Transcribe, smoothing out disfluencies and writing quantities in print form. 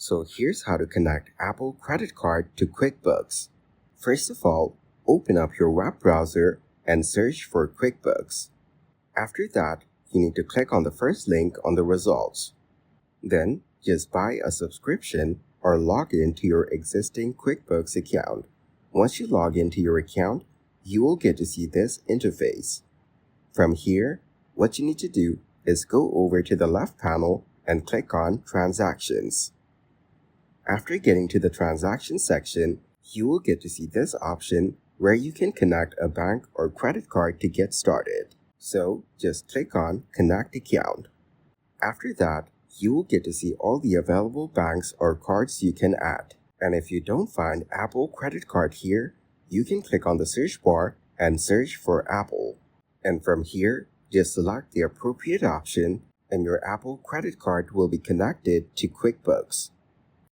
So here's how to connect Apple Credit Card to QuickBooks. First of all, open up your web browser and search for QuickBooks. After that, you need to click on the first link on the results. Then, just buy a subscription or log into your existing QuickBooks account. Once you log into your account, you will get to see this interface. From here, what you need to do is go over to the left panel and click on Transactions. After getting to the Transaction section, you will get to see this option where you can connect a bank or credit card to get started. So, just click on Connect Account. After that, you will get to see all the available banks or cards you can add. And if you don't find Apple Credit Card here, you can click on the search bar and search for Apple. And from here, just select the appropriate option and your Apple Credit Card will be connected to QuickBooks.